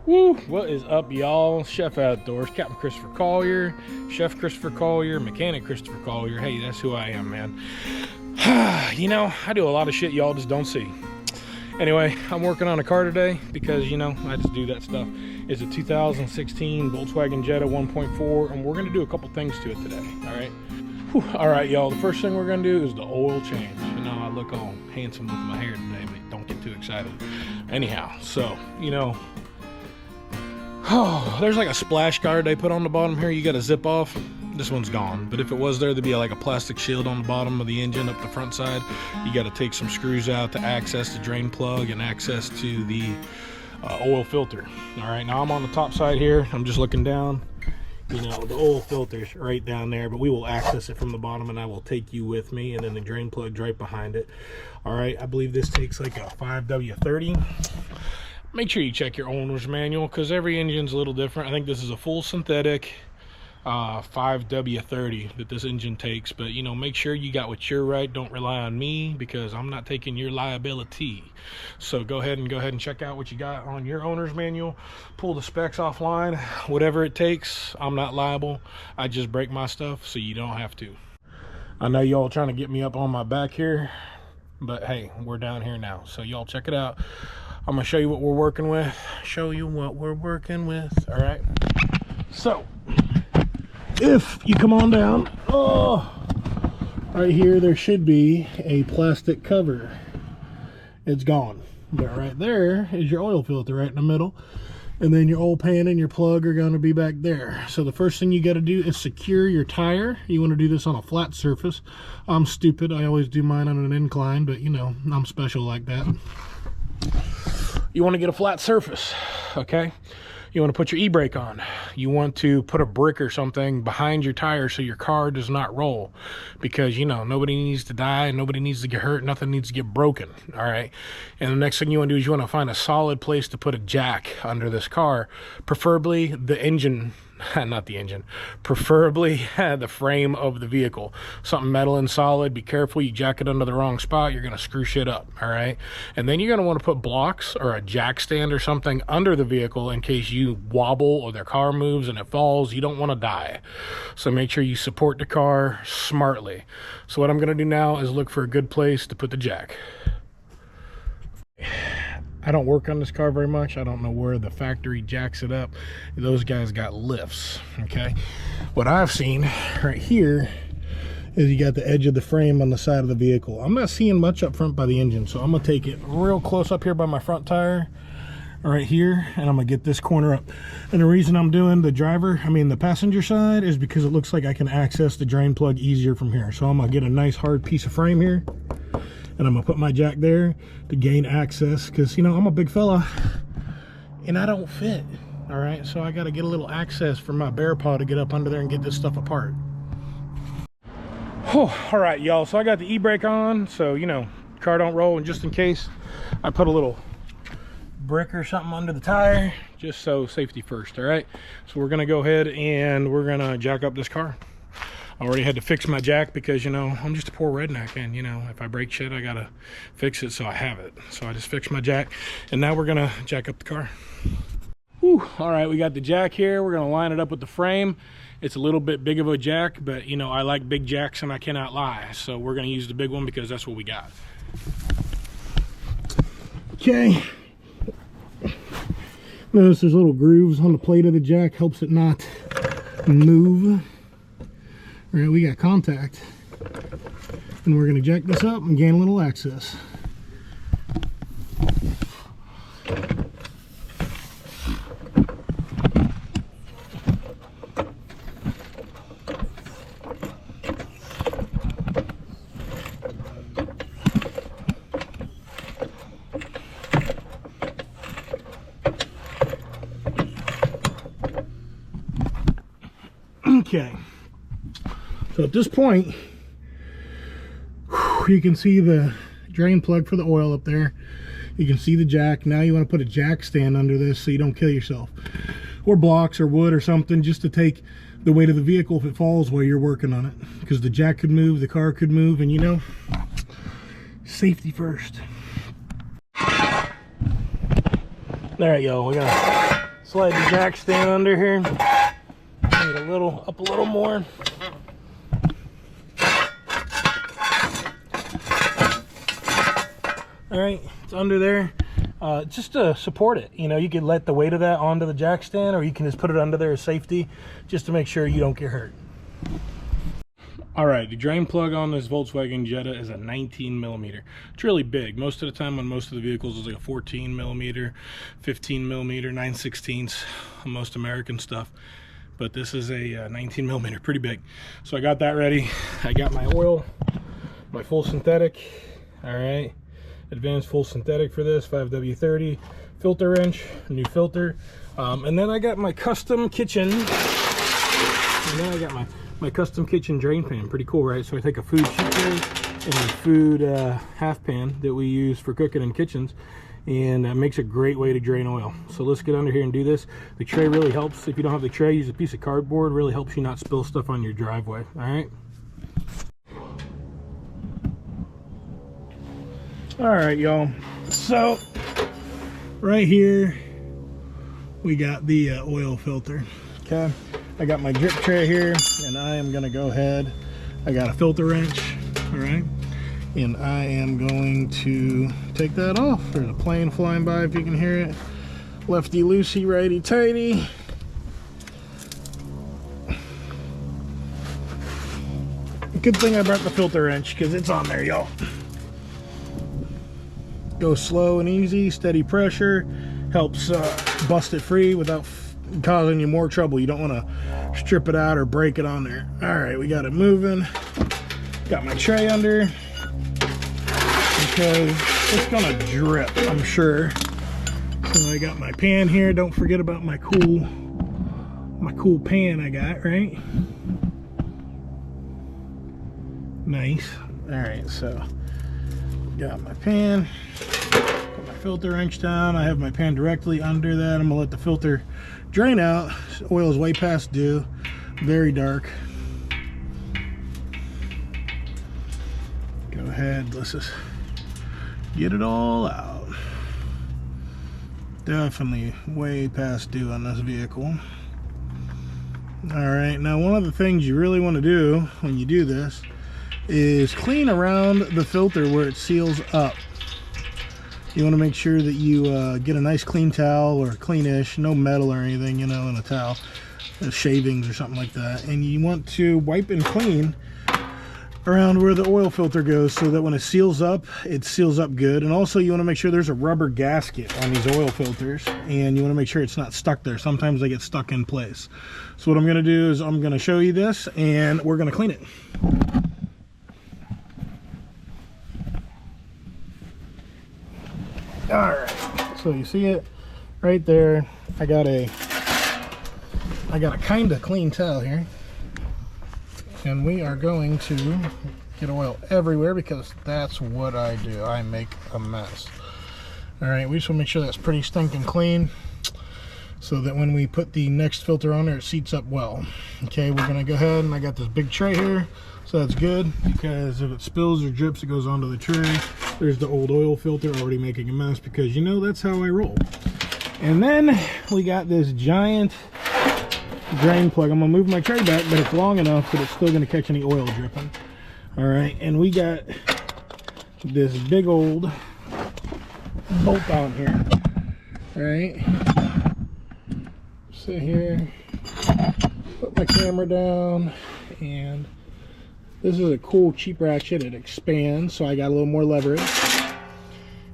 Woo! What is up, y'all? Chef Outdoors, Captain Christopher Collier, Chef Christopher Collier, Mechanic Christopher Collier. Hey, that's who I am, man. You know, I do a lot of shit y'all just don't see. Anyway, I'm working on a car today because, you know, I just do that stuff. It's a 2016 Volkswagen Jetta 1.4, and we're going to do a couple things to it today, all right? Whew. All right, y'all, the first thing we're going to do is the oil change. You know, I look all handsome with my hair today, but don't get too excited. Anyhow, so, you know, oh, there's like a splash guard they put on the bottom here you got to zip off. This one's gone, but if it was there, there'd be like a plastic shield on the bottom of the engine up the front side. You got to take some screws out to access the drain plug and access to the oil filter. All right, now I'm on the top side here. I'm just looking down. You know, the oil filter's right down there, but we will access it from the bottom, and I will take you with me, and then the drain plug's right behind it. All right, I believe this takes like a 5W30. Make sure you check your owner's manual because every engine's a little different. I think this is a full synthetic 5W30 that this engine takes, but you know, make sure you got what you're right. Don't rely on me because I'm not taking your liability. So go ahead and check out what you got on your owner's manual. Pull the specs offline, whatever it takes. I'm not liable. I just break my stuff so you don't have to. I know y'all trying to get me up on my back here, but hey, we're down here now, so y'all check it out. I'm gonna show you what we're working with. All right, so if you come on down, oh, right here there should be a plastic cover. It's gone, but right there is your oil filter right in the middle, and then your oil pan and your plug are going to be back there. So the first thing you got to do is secure your tire. You want to do this on a flat surface. I'm stupid, I always do mine on an incline, but you know, I'm special like that. You want to get a flat surface, okay? You want to put your e-brake on. You want to put a brick or something behind your tire so your car does not roll, because you know, nobody needs to die, nobody needs to get hurt, nothing needs to get broken. All right, and the next thing you want to do is you want to find a solid place to put a jack under this car, preferably the engine not the engine, preferably the frame of the vehicle, something metal and solid. Be careful, you jack it under the wrong spot, you're going to screw shit up. All right, and then you're going to want to put blocks or a jack stand or something under the vehicle in case you wobble or their car moves and it falls. You don't want to die, so make sure you support the car smartly. So what I'm going to do now is look for a good place to put the jack. I don't work on this car very much. I don't know where the factory jacks it up. Those guys got lifts, okay? What I've seen right here is you got the edge of the frame on the side of the vehicle. I'm not seeing much up front by the engine, so I'm gonna take it real close up here by my front tire, right here, and I'm gonna get this corner up. And the reason I'm doing the passenger side is because it looks like I can access the drain plug easier from here. So I'm gonna get a nice hard piece of frame here, and I'm gonna put my jack there to gain access, because you know, I'm a big fella and I don't fit. All right, so I got to get a little access for my bear paw to get up under there and get this stuff apart. Oh, all right, y'all, so I got the e-brake on, so you know, car don't roll, and just in case, I put a little brick or something under the tire, just so safety first. All right, so we're gonna go ahead and we're gonna jack up this car. I already had to fix my jack because, you know, I'm just a poor redneck, and, you know, if I break shit, I gotta fix it so I have it. So I just fixed my jack, and now we're gonna jack up the car. Whew. All right, we got the jack here. We're gonna line it up with the frame. It's a little bit big of a jack, but, you know, I like big jacks and I cannot lie. So we're gonna use the big one because that's what we got. Okay. Notice there's little grooves on the plate of the jack, helps it not move. All right, we got contact, and we're going to jack this up and gain a little access. Okay. So at this point, you can see the drain plug for the oil up there. You can see the jack. Now you want to put a jack stand under this so you don't kill yourself. Or blocks or wood or something, just to take the weight of the vehicle if it falls while you're working on it. Because the jack could move, the car could move, and you know, safety first. All right, y'all, we're gonna Slide the jack stand under here. Need a little, up a little more. All right, it's under there. Just to support it, you know, you could let the weight of that onto the jack stand, or you can just put it under there as safety, just to make sure you don't get hurt. All right, the drain plug on this Volkswagen Jetta is a 19 millimeter. It's really big. Most of the time on most of the vehicles it's like a 14 millimeter, 15 millimeter, 9/16 on most American stuff. But this is a 19 millimeter, pretty big. So I got that ready. I got my oil, my full synthetic. All right, advanced full synthetic for this, 5W30, filter wrench, new filter. And then I got my custom kitchen. And then I got my custom kitchen drain pan. Pretty cool, right? So I take a food sheet tray and a food half pan that we use for cooking in kitchens, and that makes a great way to drain oil. So let's get under here and do this. The tray really helps. If you don't have the tray, use a piece of cardboard. Really helps you not spill stuff on your driveway. All right. All right, y'all. So right here we got the oil filter. Okay, I got my drip tray here, and I am gonna go ahead. I got a filter wrench, all right, and I am going to take that off. There's a plane flying by, if you can hear it. Lefty loosey, righty tighty. Good thing I brought the filter wrench, because it's on there, y'all. Go slow and easy, steady pressure, helps bust it free without causing you more trouble. You don't want to strip it out or break it on there. All right, we got it moving. Got my tray under because it's gonna drip, I'm sure. So I got my pan here. Don't forget about my cool pan I got, right? Nice. All right, so got my pan. Put my filter wrench down. I have my pan directly under that. I'm gonna let the filter drain out. Oil is way past due, very dark. Go ahead, let's just get it all out. Definitely way past due on this vehicle. All right, now one of the things you really want to do when you do this is clean around the filter where it seals up. You want to make sure that you get a nice clean towel, or cleanish, no metal or anything, you know, in a towel, shavings or something like that. And you want to wipe and clean around where the oil filter goes, so that when it seals up good. And also you want to make sure there's a rubber gasket on these oil filters, and you want to make sure it's not stuck there. Sometimes they get stuck in place. So what I'm going to do is I'm going to show you this, and we're going to clean it. All right, so you see it right there. I got a kind of clean towel here, and we are going to get oil everywhere, because that's what I do. I make a mess. All right, we just want to make sure that's pretty stinking clean, so that when we put the next filter on there, it seats up well. Okay, we're gonna go ahead, and I got this big tray here, so that's good, because if it spills or drips, it goes onto the tray. There's the old oil filter already making a mess, because you know that's how I roll. And then we got this giant drain plug. I'm gonna move my tray back, but it's long enough that it's still gonna catch any oil dripping. All right, and we got this big old bolt on here. All right, sit here, put my camera down, and this is a cool cheap ratchet. It expands, so I got a little more leverage.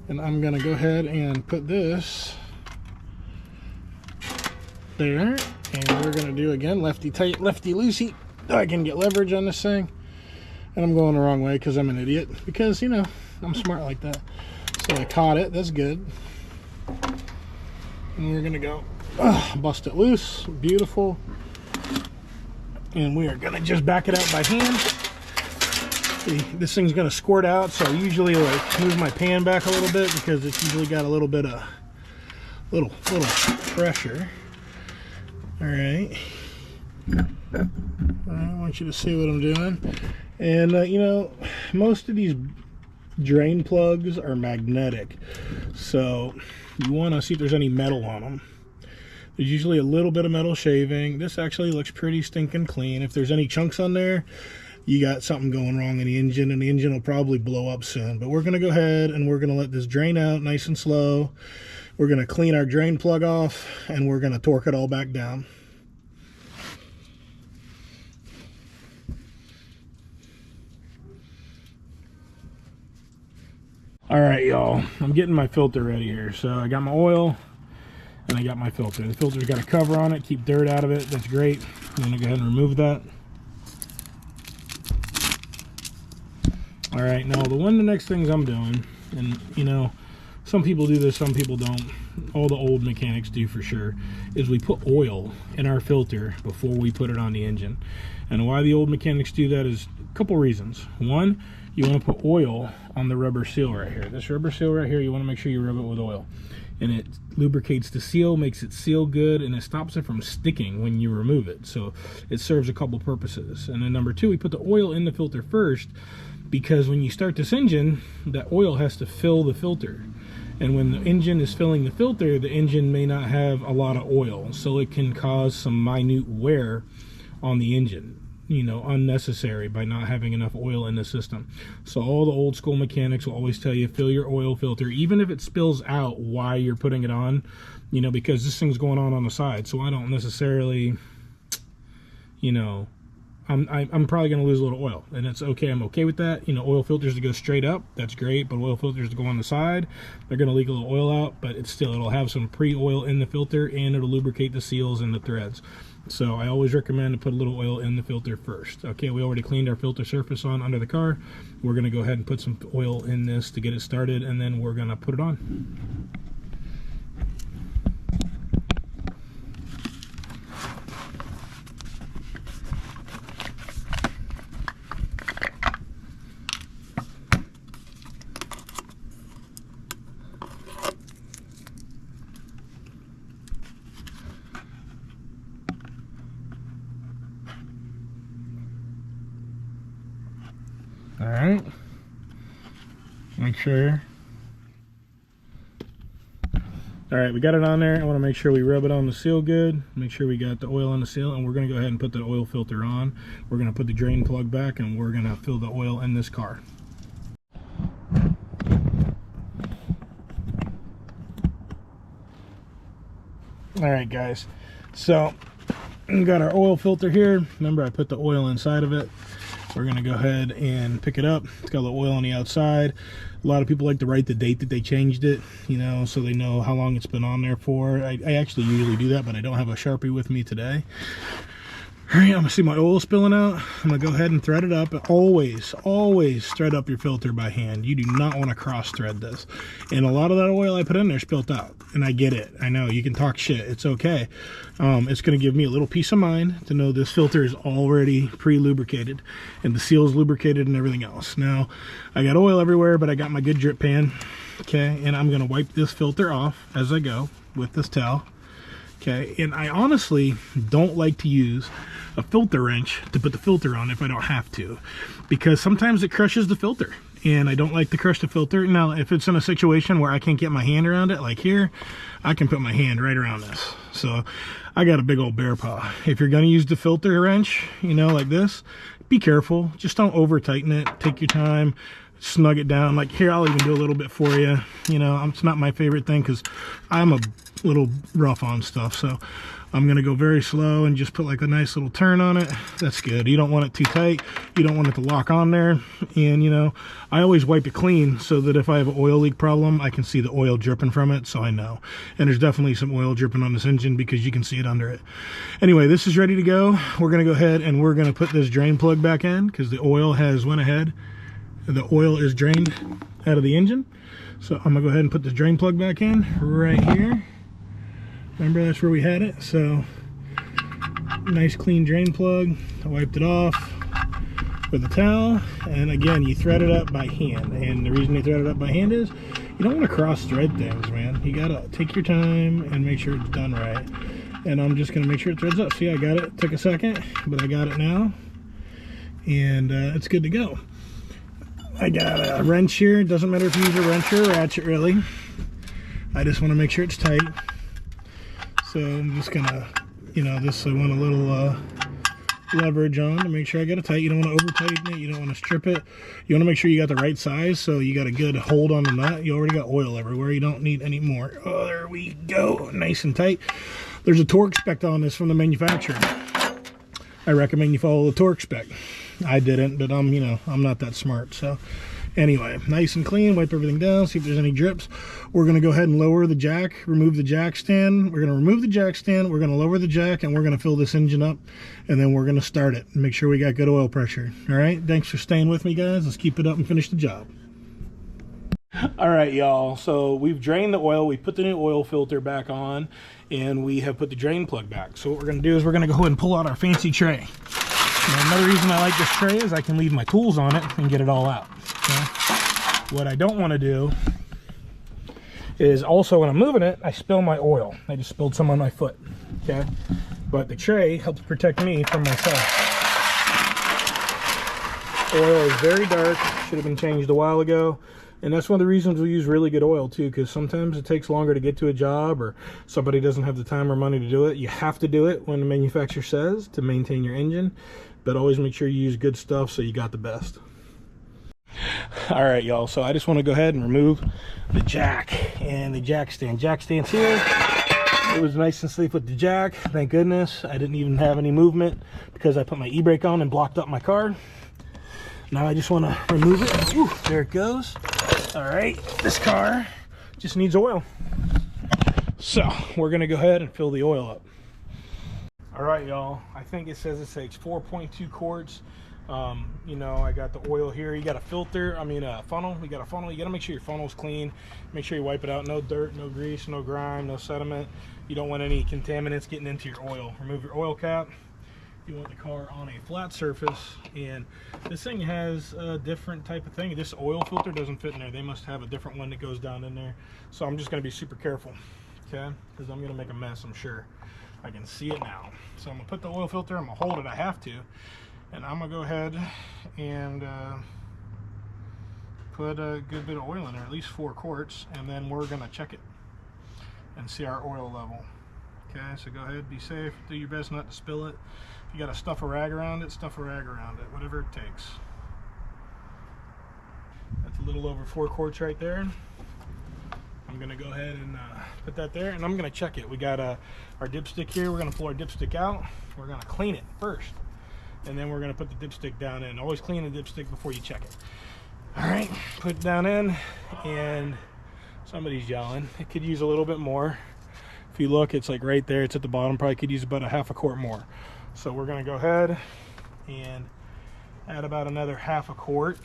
And I'm gonna go ahead and put this there. And we're gonna do, again, lefty tight, lefty loosey. I can get leverage on this thing. And I'm going the wrong way because I'm an idiot. Because, you know, I'm smart like that. So I caught it, that's good. And we're gonna go bust it loose, beautiful. And we are gonna just back it out by hand. See, this thing's gonna squirt out, so I usually like move my pan back a little bit, because it's usually got a little bit of little pressure. All right, I want you to see what I'm doing. And you know, most of these drain plugs are magnetic, so you want to see if there's any metal on them. There's usually a little bit of metal shaving. This actually looks pretty stinking clean. If there's any chunks on there, you got something going wrong in the engine, and the engine will probably blow up soon. But we're going to go ahead and we're going to let this drain out nice and slow. We're going to clean our drain plug off, and we're going to torque it all back down. All right, y'all, I'm getting my filter ready here. So I got my oil and I got my filter. The filter's got a cover on it, keep dirt out of it. That's great. I'm going to go ahead and remove that. All right, now the next things I'm doing, and you know, some people do this, some people don't. All the old mechanics do for sure, is we put oil in our filter before we put it on the engine. And why the old mechanics do that is a couple reasons. One, you want to put oil on the rubber seal right here. This rubber seal right here, you want to make sure you rub it with oil. And it lubricates the seal, makes it seal good, and it stops it from sticking when you remove it. So it serves a couple purposes. And then number two, we put the oil in the filter first, because when you start this engine, that oil has to fill the filter. And when the engine is filling the filter, the engine may not have a lot of oil. So it can cause some minute wear on the engine, you know, unnecessary by not having enough oil in the system. So all the old school mechanics will always tell you, fill your oil filter, even if it spills out while you're putting it on, you know, because this thing's going on the side. So I don't necessarily, you know, I'm probably going to lose a little oil, and it's okay. I'm okay with that. You know, oil filters to go straight up, that's great, but oil filters to go on the side, they're going to leak a little oil out, but it'll have some pre-oil in the filter, and it'll lubricate the seals and the threads. So I always recommend to put a little oil in the filter first. Okay, we already cleaned our filter surface on under the car. We're going to go ahead and put some oil in this to get it started, and then we're going to put it on. All right, make sure. All right, we got it on there. I want to make sure we rub it on the seal good, make sure we got the oil on the seal, and we're going to go ahead and put the oil filter on. We're going to put the drain plug back, and we're going to fill the oil in this car. All right, guys, so we got our oil filter here. Remember, I put the oil inside of it. We're going to go ahead and pick it up. It's got a little oil on the outside. A lot of people like to write the date that they changed it, you know, so they know how long it's been on there for. I actually usually do that, but I don't have a Sharpie with me today. All right, I'm going to see my oil spilling out. I'm going to go ahead and thread it up. Always thread up your filter by hand. You do not want to cross thread this. And a lot of that oil I put in there spilt out. And I get it. I know, you can talk shit. It's okay. It's going to give me a little peace of mind to know this filter is already pre-lubricated. And the seal's lubricated and everything else. Now, I got oil everywhere, but I got my good drip pan. Okay, and I'm going to wipe this filter off as I go with this towel. Okay, and I honestly don't like to use a filter wrench to put the filter on if I don't have to, because sometimes it crushes the filter, and I don't like to crush the filter. Now, if it's in a situation where I can't get my hand around it, like here, I can put my hand right around this. So I got a big old bear paw. If you're going to use the filter wrench, you know, like this, be careful. Just don't over tighten it. Take your time. Snug it down. Like here, I'll even do a little bit for you. You know, it's not my favorite thing because I'm a little rough on stuff, so I'm gonna go very slow and just put like a nice little turn on it. That's good. You don't want it too tight, you don't want it to lock on there. And you know, I always wipe it clean so that if I have an oil leak problem, I can see the oil dripping from it, so I know. And there's definitely some oil dripping on this engine because you can see it under it. Anyway, this is ready to go. We're gonna go ahead and we're gonna put this drain plug back in because the oil has went ahead. The oil is drained out of the engine. So I'm gonna go ahead and put the drain plug back in right here. Remember, that's where we had it. So nice clean drain plug. I wiped it off with a towel, and again, you thread it up by hand. And the reason you thread it up by hand is you don't want to cross thread things, man. You gotta take your time and make sure it's done right. And I'm just gonna make sure it threads up. See, I got it. Took a second, but I got it now, and it's good to go. I got a wrench here. It doesn't matter if you use a wrench or a ratchet, really. I just want to make sure it's tight. So I'm just gonna, you know, this I want a little leverage on to make sure I get it tight. You don't want to over tighten it, you don't want to strip it. You want to make sure you got the right size, so you got a good hold on the nut. You already got oil everywhere, you don't need any more. Oh, there we go, nice and tight. There's a torque spec on this from the manufacturer. I recommend you follow the torque spec. I didn't, but I'm, you know, I'm not that smart. So anyway, nice and clean, wipe everything down, see if there's any drips. We're going to go ahead and lower the jack, remove the jack stand. We're going to remove the jack stand, we're going to lower the jack, and we're going to fill this engine up, and then we're going to start it and make sure we got good oil pressure. All right, thanks for staying with me, guys. Let's keep it up and finish the job. All right, y'all, so we've drained the oil, we put the new oil filter back on, and we have put the drain plug back. So what we're going to do is we're going to go ahead and pull out our fancy tray. Now, another reason I like this tray is I can leave my tools on it and get it all out. Okay? What I don't want to do is also when I'm moving it, I spill my oil. I just spilled some on my foot. Okay, but the tray helps protect me from myself. Oil is very dark, should have been changed a while ago. And that's one of the reasons we use really good oil too, because sometimes it takes longer to get to a job, or somebody doesn't have the time or money to do it. You have to do it when the manufacturer says to maintain your engine, but always make sure you use good stuff so you got the best. All right, y'all, so I just want to go ahead and remove the jack and the jack stand. Jack stand's here. It was nice and safe with the jack, thank goodness. I didn't even have any movement because I put my e-brake on and blocked up my car. Now I just want to remove it. Ooh, there it goes. All right, this car just needs oil. So we're gonna go ahead and fill the oil up. All right, y'all, I think it says it takes 4.2 quarts. You know, I got the oil here. You got a filter, funnel. We got a funnel. You got to make sure your funnel's clean. Make sure you wipe it out. No dirt, no grease, no grime, no sediment. You don't want any contaminants getting into your oil. Remove your oil cap. You want the car on a flat surface, and this thing has a different type of thing. This oil filter doesn't fit in there. They must have a different one that goes down in there. So I'm just going to be super careful, okay? Because I'm going to make a mess, I'm sure. I can see it now. So I'm going to put the oil filter, I'm going to hold it, I have to. And I'm going to go ahead and put a good bit of oil in there, at least 4 quarts, and then we're going to check it and see our oil level. Okay, so go ahead, be safe, do your best not to spill it. If you got to stuff a rag around it, stuff a rag around it, whatever it takes. That's a little over 4 quarts right there. I'm going to go ahead and put that there, and I'm going to check it. We got our dipstick here. We're going to pull our dipstick out. We're going to clean it first, and then we're going to put the dipstick down in. Always clean the dipstick before you check it. All right, put it down in, and somebody's yelling. It could use a little bit more. If you look, it's like right there. It's at the bottom. Probably could use about a ½ quart more. So we're going to go ahead and add about another ½ quart.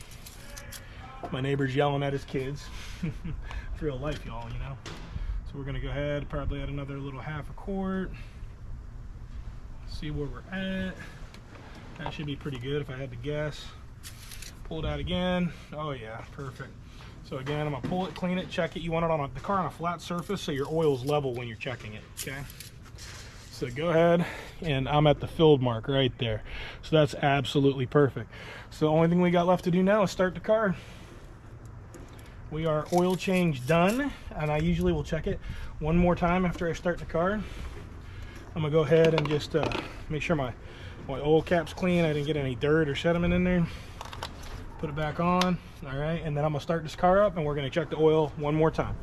My neighbor's yelling at his kids. It's real life, y'all, you know. So we're going to go ahead, probably add another little ½ quart. See where we're at. That should be pretty good if I had to guess. Pull it out again. Oh yeah, perfect. So again, I'm gonna pull it, clean it, check it. You want it on the car on a flat surface so your oil's level when you're checking it, okay? So go ahead, and I'm at the filled mark right there. So that's absolutely perfect. So the only thing we got left to do now is start the car. We are oil change done, and I usually will check it one more time after I start the car. I'm gonna go ahead and just make sure my oil cap's clean. I didn't get any dirt or sediment in there. Put it back on. All right, and then I'm gonna start this car up, and we're gonna check the oil one more time.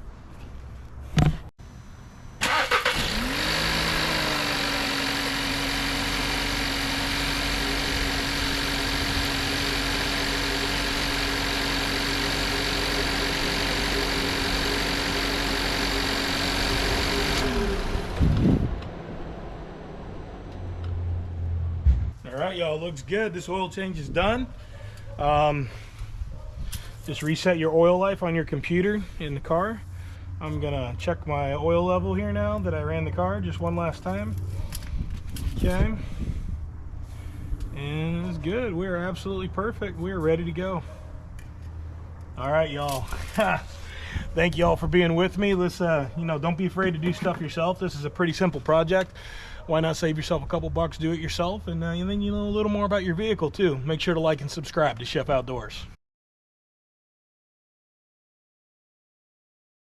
All right, y'all, looks good. This oil change is done. Just reset your oil life on your computer in the car. I'm gonna check my oil level here now that I ran the car just one last time. Okay, and it's good. We're absolutely perfect. We're ready to go. All right, y'all. Thank you all for being with me. Let's don't be afraid to do stuff yourself. This is a pretty simple project. Why not save yourself a couple bucks, do it yourself, and then you know a little more about your vehicle too. Make sure to like and subscribe to Chef Outdoors.